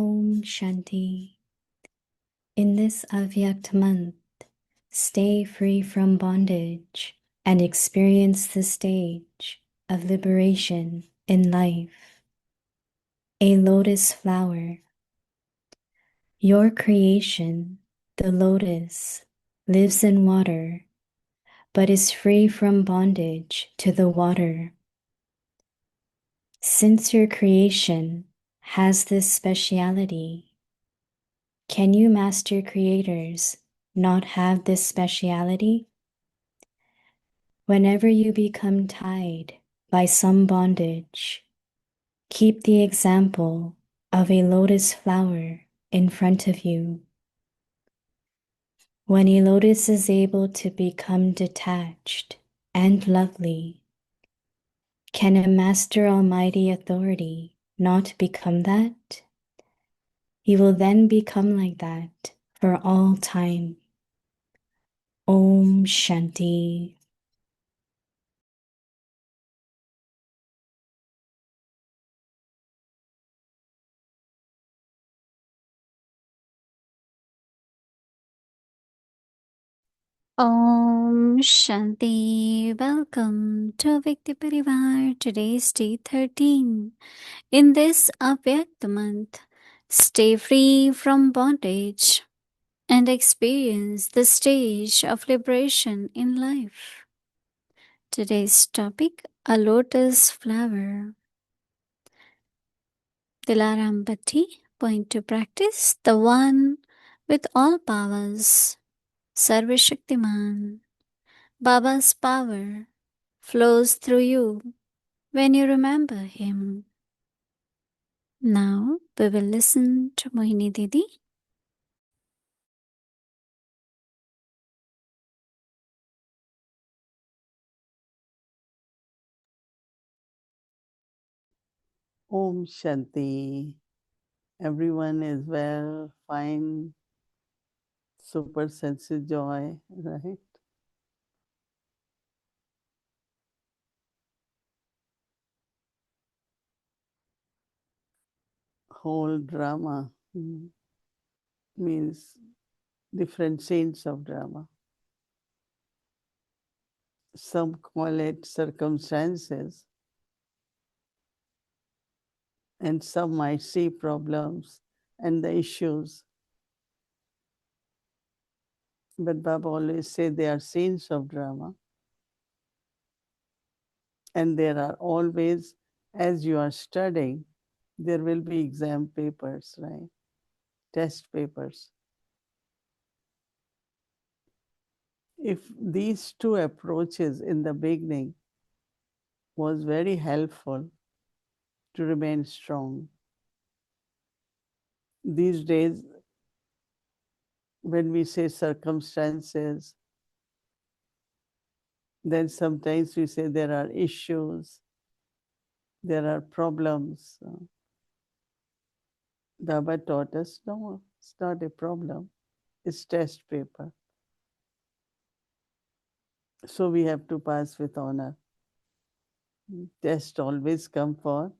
Om Shanti. In this Avyakt month, stay free from bondage and experience the stage of liberation in life. A lotus flower. Your creation, the lotus, lives in water, but is free from bondage to the water. Since your creation has this speciality, can you master creators not have this speciality? Whenever you become tied by some bondage, keep the example of a lotus flower in front of you. When a lotus is able to become detached and lovely, can a Master Almighty Authority not become that? You will then become like that for all time. Om Shanti. Om Shanti. Welcome to Vikti Parivar. Today's day 13. In this Avyakt month, stay free from bondage and experience the stage of liberation in life. Today's topic, a lotus flower. Dilaram Bhatti, point to practice, the one with all powers, Sarva Shaktiman. Baba's power flows through you when you remember him. Now we will listen to Mohini Didi. Om Shanti. Everyone is well, fine, super sense of joy, right? Whole drama means different scenes of drama. Some call it circumstances, and some might see problems and the issues. But Baba always say they are scenes of drama. And there are always, as you are studying, there will be exam papers, right? Test papers. If these two approaches in the beginning was very helpful to remain strong. These days, when we say circumstances, then sometimes we say there are issues, there are problems. Baba taught us, no, it's not a problem, it's test paper. So we have to pass with honor. Test always come for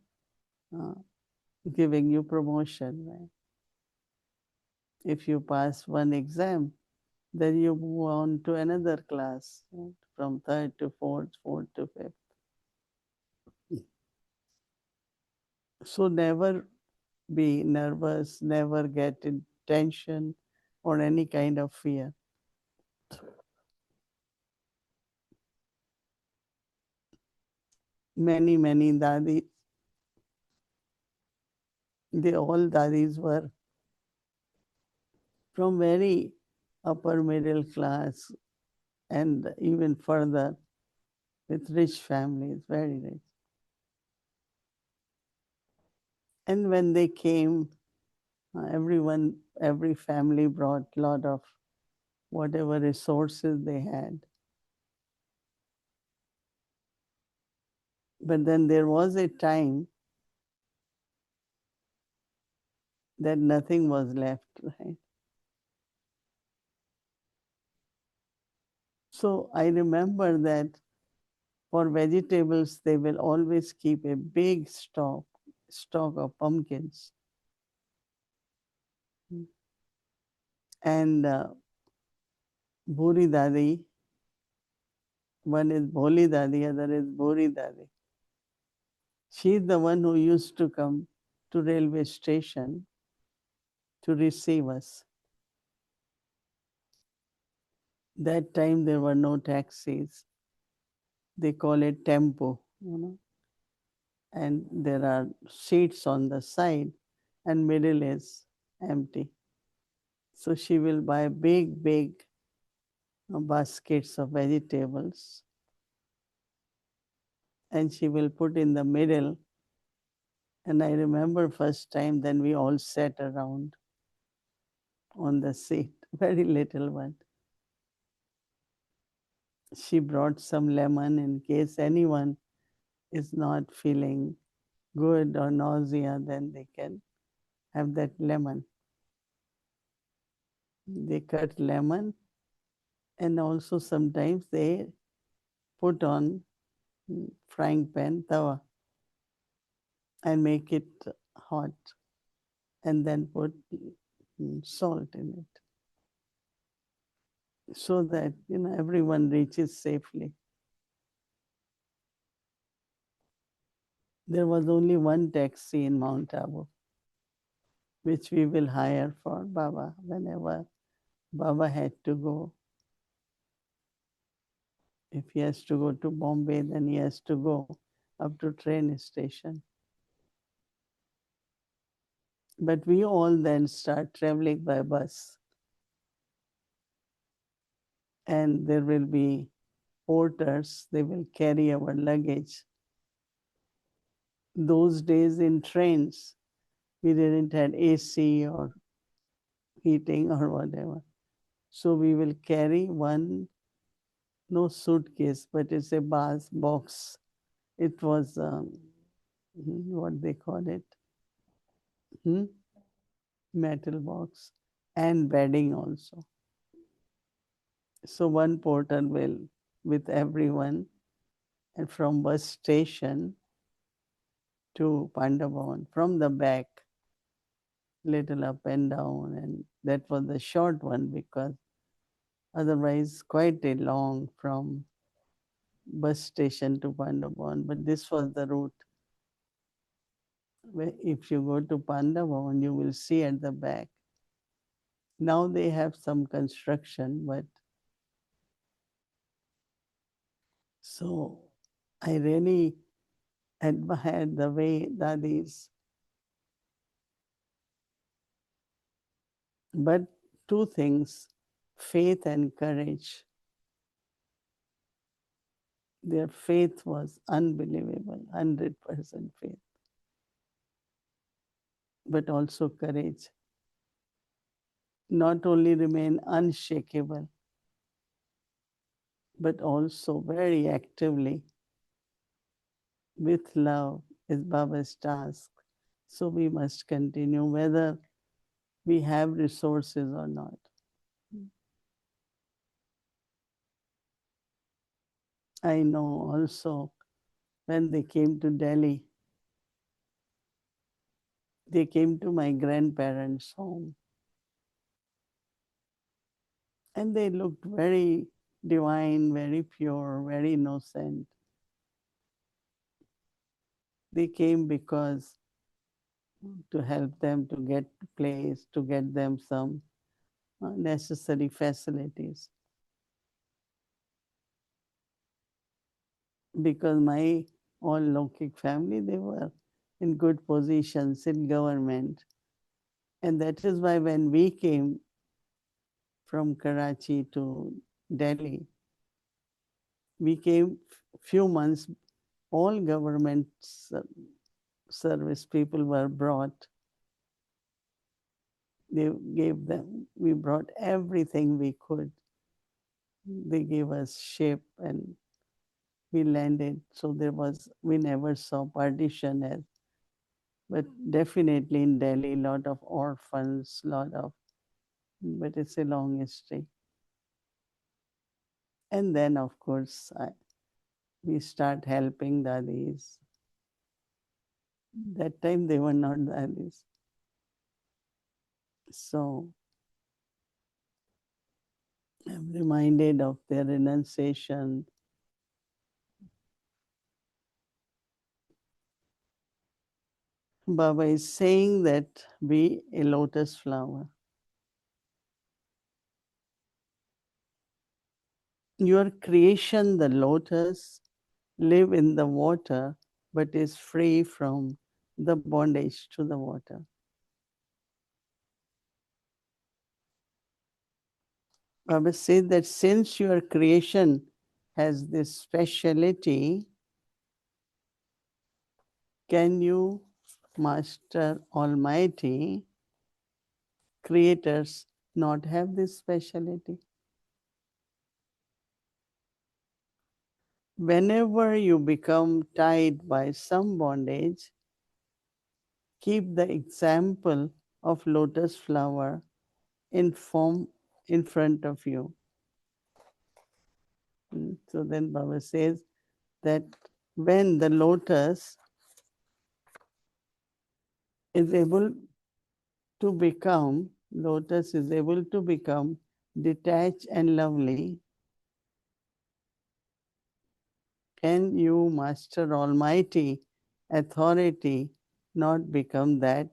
giving you promotion, right? If you pass one exam, then you move on to another class, right? From third to fourth, fourth to fifth. So never be nervous, never get in tension or any kind of fear. Many, many dadis, they all dadis were from very upper middle class and even further with rich families, very rich. And when they came, every family brought a lot of whatever resources they had. But then there was a time that nothing was left, right? So I remember that for vegetables, they will always keep a big stock of pumpkins. And Bhuri Dadi, one is Bholi Dadi, other is Bhuri Dadi. She is the one who used to come to railway station to receive us. That time there were no taxis. They call it tempo, and there are seats on the side and middle is empty. So she will buy big baskets of vegetables and she will put in the middle. And I remember first time then we all sat around on the seat, very little one. She brought some lemon in case anyone is not feeling good or nausea, then they can have that lemon. They cut lemon and also sometimes they put on frying pan, tawa, and make it hot and then put salt in it so that everyone reaches safely. There was only one taxi in Mount Abu which we will hire for Baba whenever Baba had to go. If he has to go to Bombay, then he has to go up to train station. But we all then start traveling by bus. And there will be porters, they will carry our luggage. Those days in trains, we didn't have AC or heating or whatever. So we will carry one, no suitcase, but it's a box. It was, what they call it, metal box, and bedding also. So one porter will with everyone, and from bus station to Pandavavan, from the back, little up and down, and that was the short one because otherwise quite a long from bus station to Pandavavan. But this was the route. Where if you go to Pandavavan, you will see at the back. Now they have some construction, but so I really admired the way Dadis. But two things, faith and courage. Their faith was unbelievable, 100% faith, but also courage. Not only remain unshakable, but also very actively with love is Baba's task. So we must continue whether we have resources or not. I know also when they came to Delhi, they came to my grandparents' home. And they looked very divine, very pure, very innocent. They came because to help them to get place, to get them some necessary facilities. Because my all Lokik family, they were in good positions in government. And that is why when we came from Karachi to Delhi, we came few months, all government service people were brought. They gave them, we brought everything we could. They gave us ship and we landed. So we never saw partition as, but definitely in Delhi, lot of orphans, but it's a long history. And then of course, we start helping dadis. That time they were not dadis. So I'm reminded of their renunciation. Baba is saying that be a lotus flower. Your creation, the lotus, live in the water, but is free from the bondage to the water. Baba said that since your creation has this speciality, can you, Master Almighty, creators, not have this speciality? Whenever you become tied by some bondage, keep the example of lotus flower in form in front of you. So then Baba says that when the lotus is able to become, lotus is able to become detached and lovely, can you, Master Almighty, authority, not become that?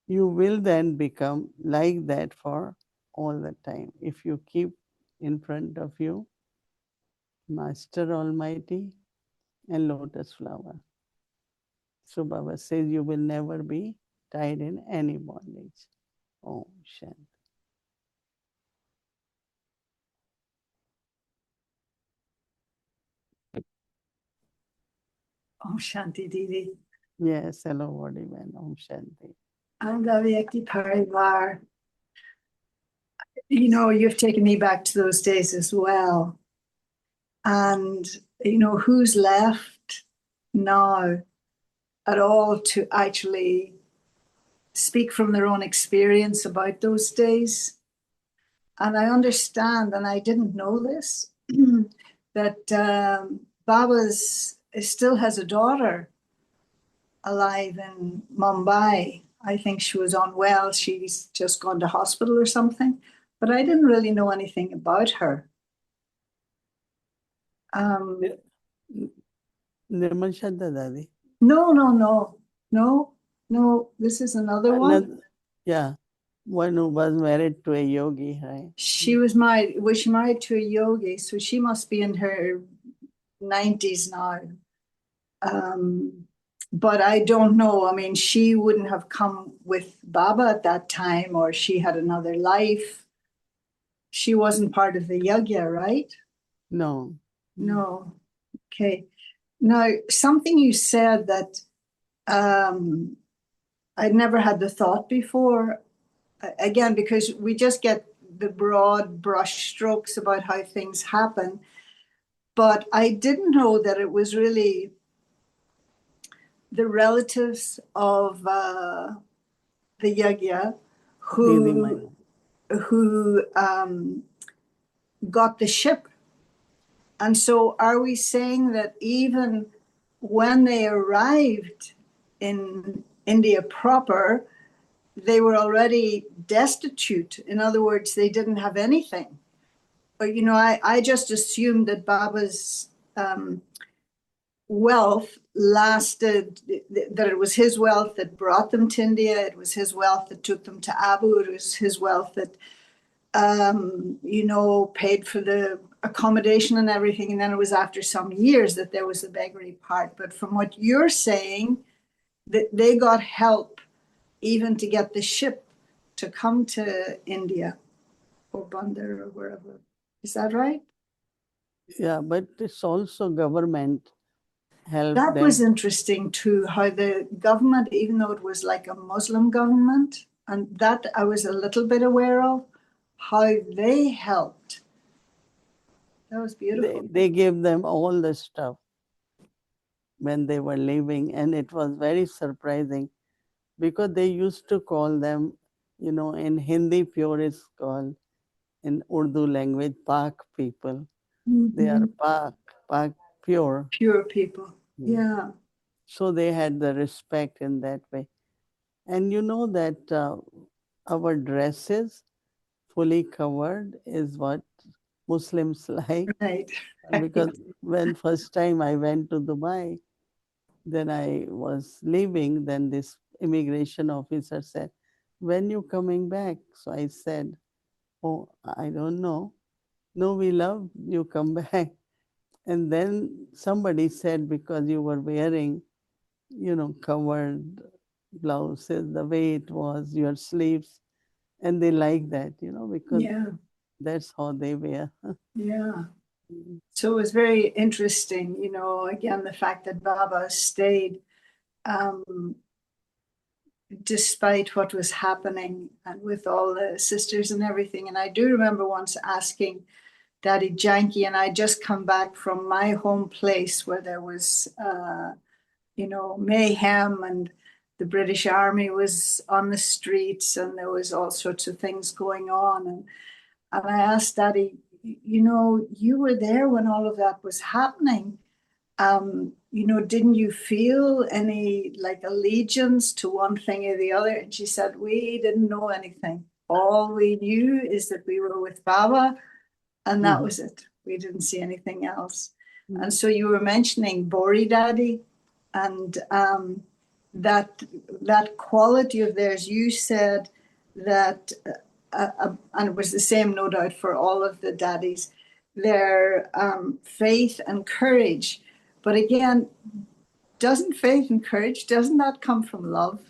You will then become like that for all the time. If you keep in front of you Master Almighty and lotus flower. So Baba says you will never be tied in any bondage. Om Shanti. Om Shanti Didi. Yes, hello, Vodiman. Om Shanti. I'm Gavyakti Parivar. You know, you've taken me back to those days as well. And, you know, who's left now at all to actually speak from their own experience about those days? And I understand, and I didn't know this, that Baba's still has a daughter alive in Mumbai. I think she was unwell. She's just gone to hospital or something. But I didn't really know anything about her. Nirmal Shadda Dadi. No. This is another one. Yeah, one who was married to a yogi, right? She was she married to a yogi, so she must be in her 90s now. But I don't know. I mean, she wouldn't have come with Baba at that time, or she had another life. She wasn't part of the yagya, right? No. No. Okay. Now, something you said that I'd never had the thought before. Again, because we just get the broad brush strokes about how things happen. But I didn't know that it was really the relatives of the yagya who got the ship. And so are we saying that even when they arrived in India proper, they were already destitute? In other words, they didn't have anything. But, you know, I just assumed that Baba's wealth lasted, that it was his wealth that brought them to India. It was his wealth that took them to Abu. It was his wealth that, you know, paid for the accommodation and everything. And then it was after some years that there was the beggary part. But from what you're saying, that they got help even to get the ship to come to India or Bandar or wherever. Is that right? Yeah, but it's also government helped That them. was interesting too, how the government, even though it was like a Muslim government, and that I was a little bit aware of, how they helped. That was beautiful. They gave them all the stuff when they were leaving, and it was very surprising because they used to call them, you know, in Hindi pure is called, in Urdu language, Pak people. They are Pak pure. Pure people. Yeah. So they had the respect in that way. And you know that our dresses fully covered is what Muslims like. Right. Because when first time I went to Dubai, then I was leaving, then this immigration officer said, "When you coming back?" So I said, "Oh, I don't know." "No, we love you, come back." And then somebody said, because you were wearing, covered blouses, the way it was, your sleeves, and they like that, because Yeah. that's how they wear. Yeah. So it was very interesting, again, the fact that Baba stayed um, despite what was happening and with all the sisters and everything. And I do remember once asking Daddy Janky, and I just come back from my home place where there was, mayhem, and the British Army was on the streets and there was all sorts of things going on. And I asked Daddy, you were there when all of that was happening. Didn't you feel any like allegiance to one thing or the other? And she said, we didn't know anything. All we knew is that we were with Baba, and that Mhm. was it. We didn't see anything else. And Mhm. so you were mentioning Bori Daddy, and that quality of theirs. You said that, and it was the same, no doubt, for all of the daddies. Their faith and courage, but again, doesn't faith and courage, doesn't that come from love?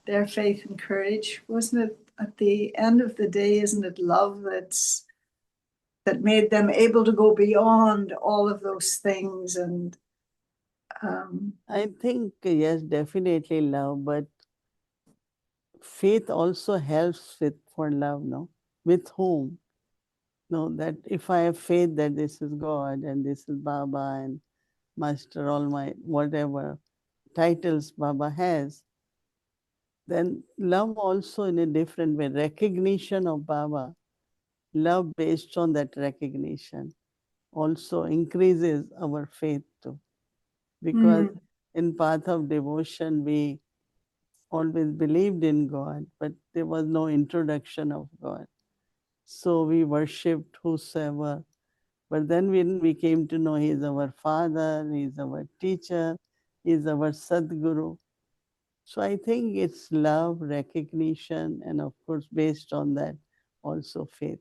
Their faith and courage, wasn't it? At the end of the day, isn't it love that made them able to go beyond all of those things? And I think, yes, definitely love, but faith also helps with for love, no? With whom? No, that if I have faith that this is God and this is Baba and Master Almighty, whatever titles Baba has, then love also in a different way, recognition of Baba, love based on that recognition also increases our faith too. Because mm, in path of devotion, we always believed in God, but there was no introduction of God. So we worshipped whosoever. But then when we came to know He is our Father, He is our teacher, He is our Sadguru. So I think it's love, recognition, and of course, based on that, also faith.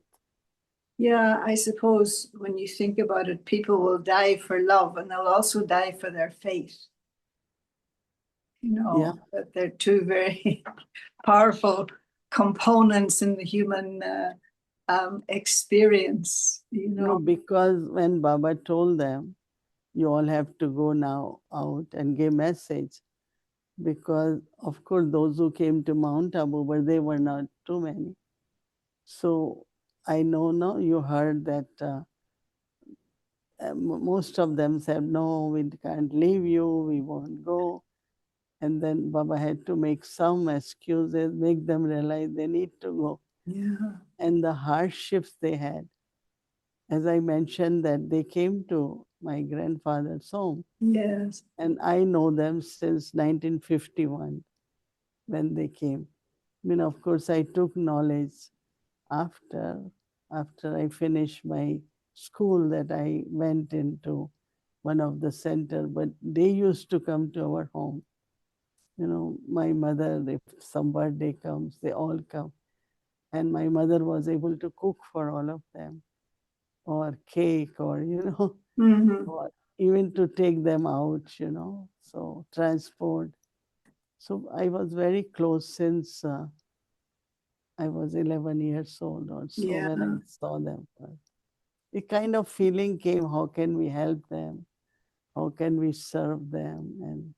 yeah, I suppose when you think about it, people will die for love and they'll also die for their faith. Yeah. That they're two very powerful components in the human experience. No, because when Baba told them, you all have to go now out and give message, because of course those who came to Mount Abu, but they were not too many. So I know now you heard that most of them said, no, we can't leave you, we won't go. And then Baba had to make some excuses, make them realize they need to go. Yeah. And the hardships they had, as I mentioned, that they came to my grandfather's home. Yes. And I know them since 1951 when they came. I mean, of course, I took knowledge after after I finished my school, that I went into one of the center, but they used to come to our home. My mother, if some birthday comes, they all come. And my mother was able to cook for all of them, or cake, or, Mm-hmm. or even to take them out, so transport. So I was very close since I was 11 years old also Yeah. when I saw them first. A kind of feeling came, how can we help them? How can we serve them? And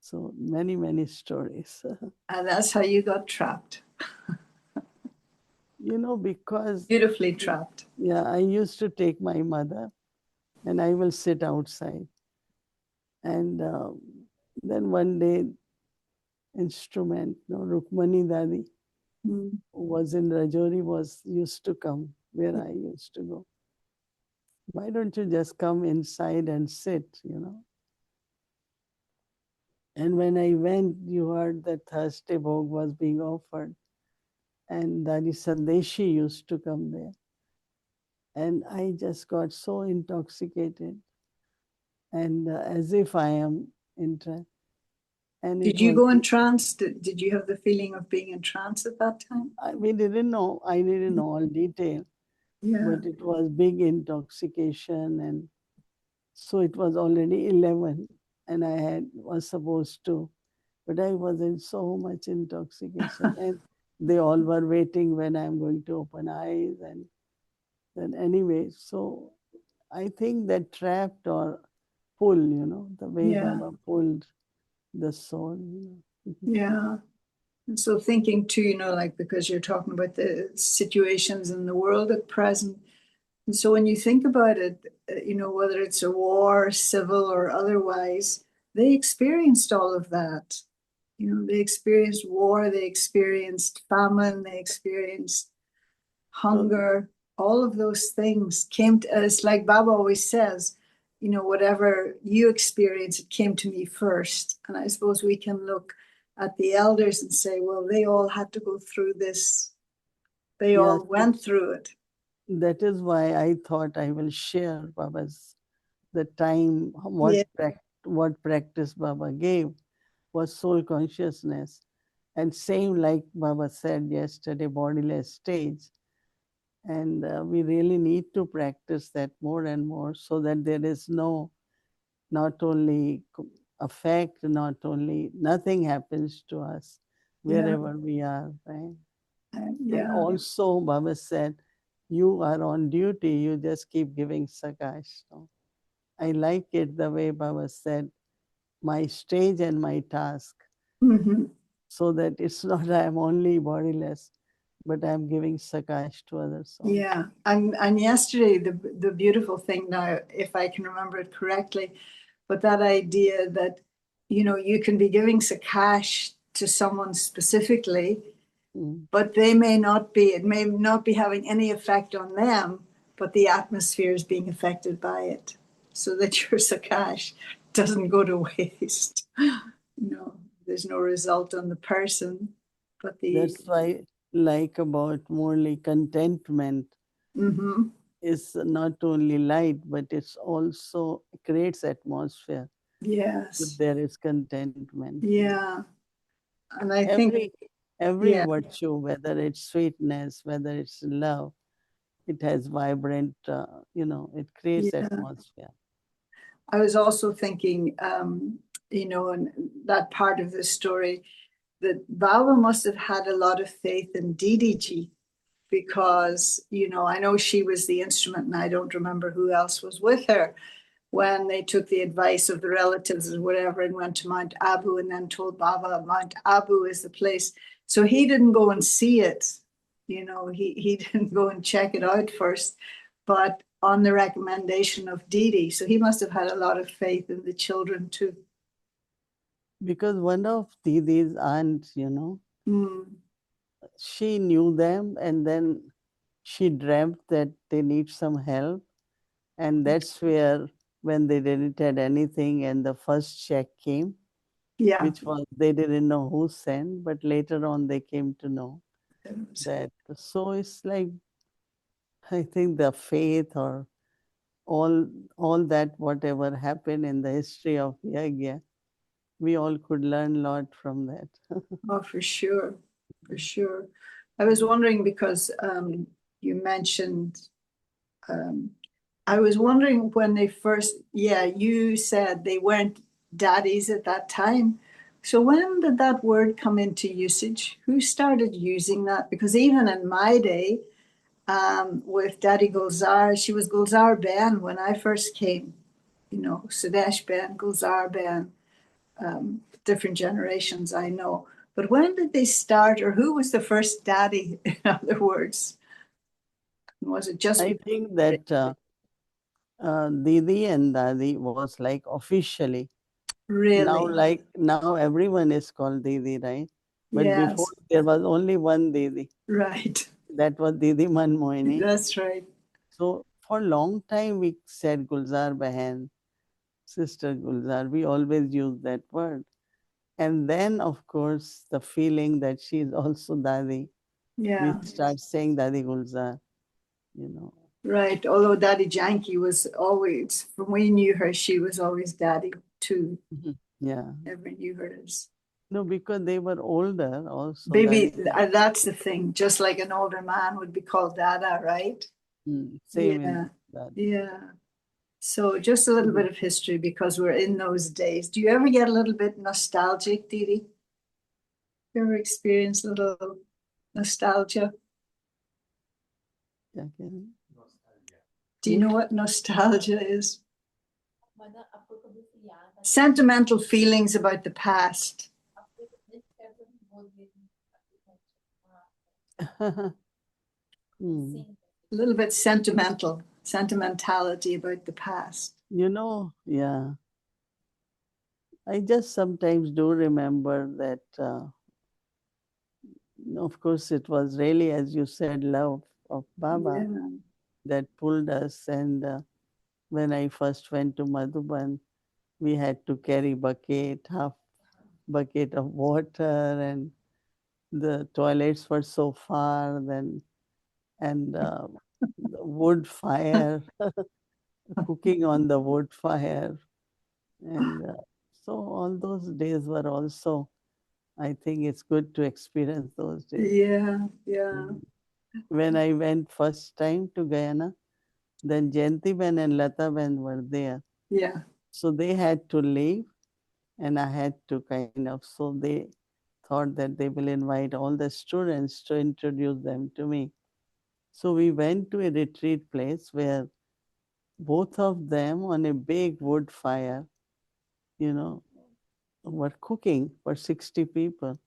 so many, many stories. And that's how you got trapped. Because, Beautifully trapped. yeah, I used to take my mother and I will sit outside. And then one day, instrument, Rukmani Dadi, Mm. who was in Rajori, was used to come where I used to go. Why don't you just come inside and sit? And when I went, you heard that Thursday Bhog was being offered. and Dadi Sandeshi used to come there. And I just got so intoxicated and as if I am in trance. And it Did you was, go in trance? Did you have the feeling of being in trance at that time? we didn't know, I didn't know all detail, Yeah. but it was big intoxication. And so it was already 11 and was supposed to, but I was in so much intoxication and they all were waiting when I'm going to open eyes. And then anyway, so I think that trapped or pull, the way Yeah. Baba pulled the soul. Yeah. And so thinking too, like because you're talking about the situations in the world at present. And so when you think about it, whether it's a war, civil or otherwise, they experienced all of that. They experienced war, they experienced famine, they experienced hunger, all of those things came to us. Like Baba always says, whatever you experience, it came to me first. And I suppose we can look at the elders and say, well, they all had to go through this. They Yes, all went through it. that is why I thought I will share Baba's the time, Yeah. what practice Baba gave was soul consciousness. And same like Baba said yesterday, bodiless stage. And we really need to practice that more and more so that there is not only effect, not only, nothing happens to us Yeah. wherever we are, right? And Yeah. also Baba said, you are on duty, you just keep giving sakash. No? I like it the way Baba said, my stage and my task, Mm-hmm. so that it's not I'm only bodiless, but I'm giving sakash to others. Also. Yeah. And yesterday, the beautiful thing now, if I can remember it correctly, but that idea that, you can be giving sakash to someone specifically, but it may not be having any effect on them, but the atmosphere is being affected by it. So that your sakash doesn't go to waste. There's no result on the person, but That's why like about morely contentment mm-hmm. is not only light, but it's also creates atmosphere. Yes. There is contentment. Yeah. And I think, Every yeah, virtue, whether it's sweetness, whether it's love, it has vibrant, it creates yeah. atmosphere. I was also thinking, in that part of the story, that Baba must have had a lot of faith in Didi ji because, I know she was the instrument and I don't remember who else was with her when they took the advice of the relatives or whatever and went to Mount Abu and then told Baba Mount Abu is the place. So he didn't go and see it. He didn't go and check it out first, but on the recommendation of Didi. So he must have had a lot of faith in the children too. Because one of Didi's aunts, she knew them and then she dreamt that they need some help. And that's where, when they didn't had anything and the first check came, Yeah. which was they didn't know who sent, but later on they came to know that. So it's like, I think the faith or all that whatever happened in the history of Yagya, we all could learn a lot from that. Oh, for sure. For sure. I was wondering because you mentioned, I was wondering when they first, you said they weren't daddies at that time. So when did that word come into usage? Who started using that? Because even in my day, with Daddy Gulzar, she was Gulzar Ben when I first came, Sudesh Ben, Gulzar Ben, different generations I know. But when did they start, or who was the first daddy, in other words? Was it just I think that Didi and Dadi was like officially. Now, really? now everyone is called Didi, right? But before Yes, there was only one Didi. right. That was Didi Man Mohini. That's right. So for a long time we said Gulzar Bahan, Sister Gulzar. We always use that word. And then, of course, the feeling that she is also Dadi. Yeah. We start saying Dadi Gulzar, you know. Right. Although Daddy Janki was always, when we knew her, she was always Daddy too. Yeah. Never knew her as No, because they were older also. baby. That That's the thing. Just like an older man would be called Dada, right? same Yeah. in that. Yeah. So just a little bit of history because we're in those days. Do you ever get a little bit nostalgic, Didi? You ever experience a little nostalgia? Yeah, okay. Do you know what nostalgia is? Sentimental feelings about the past. Hmm. A little bit sentimentality about the past. You know, yeah. I just sometimes do remember that, of course, it was really, as you said, love of Baba Yeah. that pulled us. And when I first went to Madhuban, we had to carry half bucket of water, and the toilets were so far. Then and the wood fire, cooking on the wood fire, and so all those days were also. I think it's good to experience those days. Yeah. Yeah. When I went first time to Guyana, then Jayanti Ben and Lata Ben were there. Yeah. So they had to leave and I had to so they thought that they will invite all the students to introduce them to me. So we went to a retreat place where both of them on a big wood fire, you know, were cooking for 60 people.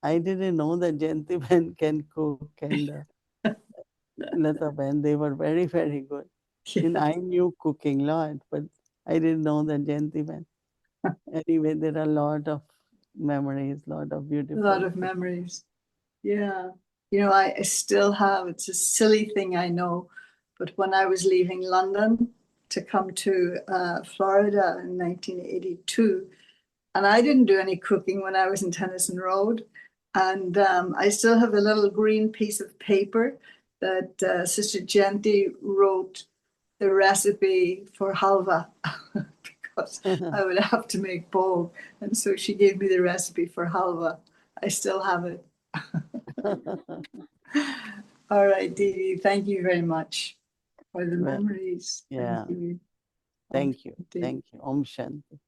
I didn't know that Jayanti Ben can cook and Lata Ben, they were very, very good. And I knew cooking lot, but I didn't know that Jayanti Ben. Anyway, there are a lot of memories, lot of A beautiful lot of things. memories. Yeah. You know, I still have, it's a silly thing, I know, but when I was leaving London to come to Florida in 1982, and I didn't do any cooking when I was in Tennyson Road. And I still have a little green piece of paper that Sister Genti wrote the recipe for halva because I would have to make bol. And so she gave me the recipe for halva. I still have it. All right, Didi, thank you very much for the Well, memories. yeah. Thank you. Thank you. Shanti. Thank you. Om Shanti.